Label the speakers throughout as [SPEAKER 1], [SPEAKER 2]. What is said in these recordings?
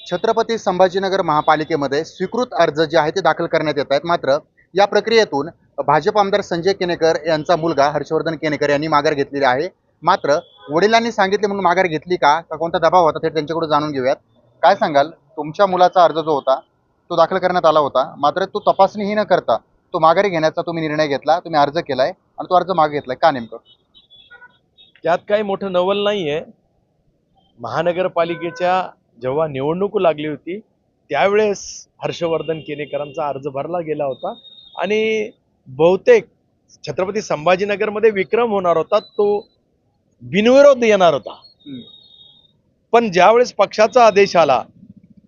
[SPEAKER 1] छत्रपती संभाजीनगर महापालिकेमध्ये स्वीकृत अर्ज जे आहे ते दाखल करण्यात येत आहेत। मात्र या प्रक्रियेतून भाजप आमदार संजय केनेकर यांचा मुलगा हर्षवर्धन केनेकर यांनी माघार घेतलेली आहे। मात्र वडिलांनी सांगितले म्हणून माघार घेतली का कोणता दबाव होता ते त्यांच्याकडून जाणून घेऊयात। काय सांगाल, तुमच्या मुलाचा अर्ज जो होता तो दाखल करण्यात आला होता, मात्र तो तपासणीही न करता तो माघारी घेण्याचा तुम्ही निर्णय घेतला, तुम्ही अर्ज केलाय आणि तो अर्ज मागे घेतलाय का नेमकं?
[SPEAKER 2] त्यात काही मोठं नवल नाहीये। महानगरपालिकेच्या जेव्हा निवडणूक लागली होती त्यावेळेस हर्षवर्धन केनेकरांचा अर्ज भरला गेला होता आणि बहुतेक छत्रपती संभाजीनगरमध्ये विक्रम होणार होता, तो बिनविरोध येणार होता। पण ज्यावेळेस पक्षाचा आदेश आला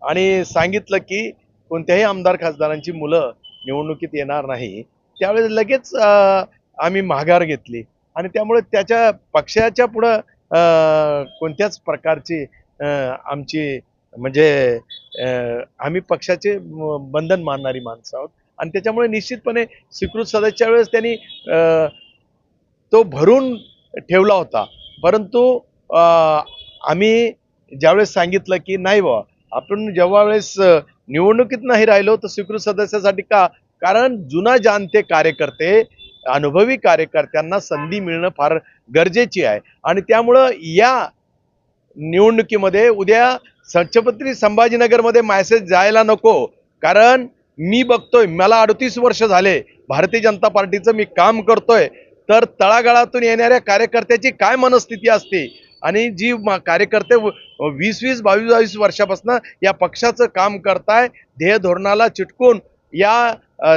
[SPEAKER 2] आणि सांगितलं की कोणत्याही आमदार खासदारांची मुलं निवडणुकीत येणार नाही, त्यावेळेस लगेच आम्ही माघार घेतली आणि त्यामुळे त्याच्या पक्षाच्या पुढं कोणत्याच प्रकारची आमची म्हणजे आम्ही पक्षाचे बंधन मानणारी माणसं आहोत आणि त्याच्यामुळे निश्चितपणे स्वीकृत सदस्याच्या वेळेस त्यांनी तो भरून ठेवला होता। परंतु आम्ही ज्यावेळेस सांगितलं की नाही बा, आपण जेव्हा वेळेस निवडणुकीत नाही राहिलो तर स्वीकृत सदस्यासाठी का, कारण जुना जाणते कार्यकर्ते अनुभवी कार्यकर्त्यांना संधी मिळणं फार गरजेची आहे आणि त्यामुळं या निवडणुकीमध्ये उद्या छत्रपती संभाजीनगरमध्ये मेसेज जायला नको। कारण मी बघतोय, मला 38 वर्ष झाले भारतीय जनता पार्टीचं मी काम करतोय, तर तळागाळातून येणाऱ्या कार्यकर्त्याची काय मनस्थिती असते आणि जी कार्यकर्ते 20-20, 22-22 वर्षापासून या पक्षाचं काम करताय, ध्येय धोरणाला चिटकून या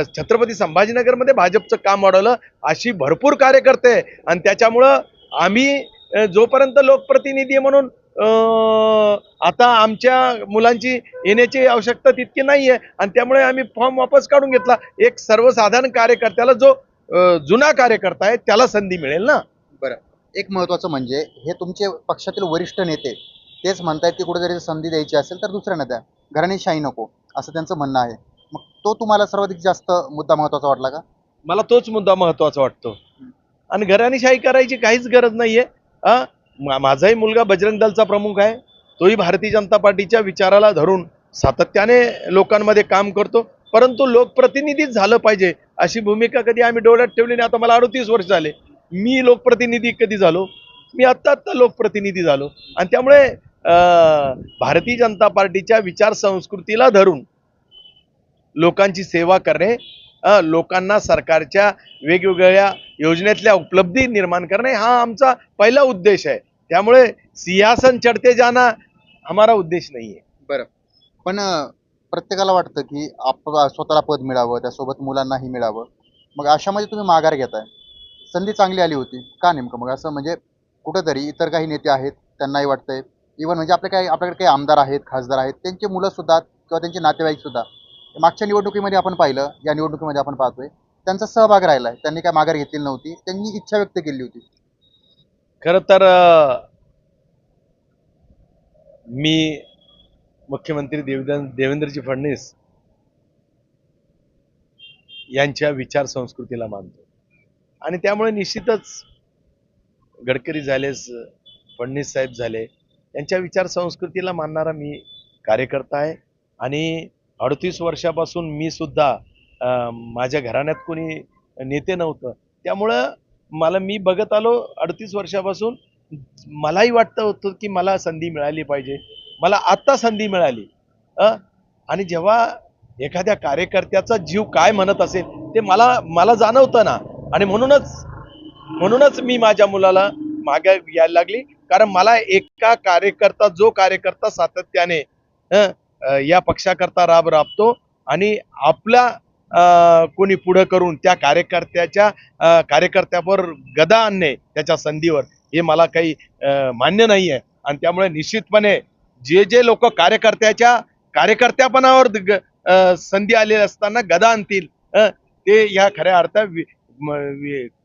[SPEAKER 2] छत्रपती संभाजीनगरमध्ये भाजपचं काम वाढवलं, अशी भरपूर कार्यकर्ते आणि त्याच्यामुळं आम्ही जोपर्यंत लोकप्रतिनिधी म्हणून आता आमच्या मुलांची येण्याची आवश्यकता तितकी नाहीये आणि त्यामुळे आम्ही फॉर्म वापस काढून घेतला। एक सर्वसाधारण कार्यकर्त्याला जो जुना कार्यकर्ता आहे त्याला संधी मिळेल ना।
[SPEAKER 1] बरं, एक महत्त्वाचं म्हणजे हे तुमचे पक्षातील वरिष्ठ नेते तेच म्हणतायत की कुठेतरी संधी द्यायची असेल तर दुसऱ्यांना द्या, घराणेशाही नको, असं त्यांचं म्हणणं आहे। मग तो तुम्हाला सर्वाधिक जास्त मुद्दा महत्त्वाचा वाटला का?
[SPEAKER 2] मला तोच मुद्दा महत्वाचा वाटतो आणि घराणेशाही करायची काहीच गरज नाहीये। माझाही मुलगा बजरंग दलचा प्रमुख आहे, तोही भारतीय जनता पार्टीच्या विचाराला धरून सातत्याने लोकांमध्ये काम करतो, परंतु लोकप्रतिनिधीच झालं पाहिजे अशी भूमिका कधी आम्ही डोळ्यात ठेवली नाही। आता मला 38 वर्ष झाले, मी लोकप्रतिनिधी कधी झालो? मी आत्ता लोकप्रतिनिधी झालो आणि त्यामुळे भारतीय जनता पार्टीच्या विचार संस्कृतीला धरून लोकांची सेवा करणे, लोकांना सरकारच्या वेगवेगळ्या योजनेतल्या उपलब्धी निर्माण करणे हा आमचा पहिला उद्देश आहे। त्यामुळे सिंहासन चढते जाना हमारा उद्देश नाही आहे।
[SPEAKER 1] बरं, पण प्रत्येकाला वाटतं की स्वतःला पद मिळावं, त्यासोबत मुलांनाही मिळावं, मग अशामध्ये तुम्ही माघार घेताय। संधी चांगली आली होती का नेमकं? मग असं म्हणजे कुठंतरी इतर काही नेते आहेत त्यांनाही वाटतंय, इव्हन म्हणजे आपल्याकडे काही आमदार आहेत, खासदार आहेत, त्यांचे मुलं सुद्धा किंवा त्यांचे नातेवाईक सुद्धा मागच्या निवडणुकीमध्ये आपण पाहिलं, या निवडणुकीमध्ये आपण पाहतोय त्यांचा सहभाग राहिलाय, त्यांनी काय माघार घेतलेली नव्हती, त्यांनी इच्छा व्यक्त केली होती।
[SPEAKER 2] खरं तर मी मुख्यमंत्री देवेंद्रजी फडणवीस यांच्या विचार संस्कृतीला मानतो आणि त्यामुळे निश्चितच गडकरी झाले, फडणवीस साहेब झाले, यांच्या विचार संस्कृतीला मानणारा मी कार्यकर्ता आहे आणि 38 वर्षापासून मी सुद्धा माझ्या घराण्यात कोणी नेते नव्हतं, त्यामुळं मी बघत आलो 38 वर्षापासून। मलाही वाटतं होतं की मला संधी मिळाली पाहिजे, मला आत्ता संधी मिळाली आणि जेव्हा एखाद्या कार्यकर्त्याचा जीव काय म्हणत असेल ते मला जाणवतं ना आणि म्हणूनच मी माझ्या मुलाला मागे यायला लागली। कारण मला जो कार्यकर्ता सातत्याने या पक्षाकरता राबतो आणि आपला कोणी पुढं करून त्या कार्यकर्त्यावर गदा आणणे त्याच्या संधीवर, हे मला काही मान्य नाही आहे आणि त्यामुळे निश्चितपणे जे लोक कार्यकर्त्यापणावर संधी आलेली असताना गदा आणतील ते या खऱ्या अर्थात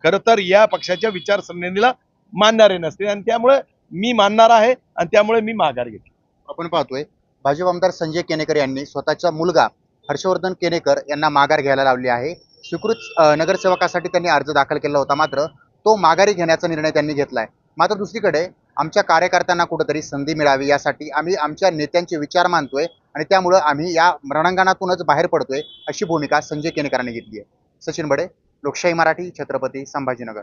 [SPEAKER 2] खरं तर या पक्षाच्या विचारसरणीला मानणारे नसतील आणि त्यामुळे मी मानणार आहे आणि त्यामुळे मी माघार घेतली।
[SPEAKER 1] आपण पाहतोय भाजप आमदार संजय केनेकर यांनी स्वतःचा मुलगा हर्षवर्धन केनेकर यांना माघार घ्यायला लावली आहे। स्वीकृत नगरसेवकासाठी त्यांनी अर्ज दाखल केला होता, मात्र तो माघारी घेण्याचा निर्णय त्यांनी घेतलाय। मात्र दुसरीकडे आमच्या कार्यकर्त्यांना कुठेतरी संधी मिळावी यासाठी आम्ही आमच्या नेत्यांचे विचार मानतोय आणि त्यामुळं आम्ही या रणांगणातूनच बाहेर पडतोय अशी भूमिका संजय केनेकरांनी घेतली आहे. सचिन बडे, लोकशाही मराठी, छत्रपती संभाजीनगर.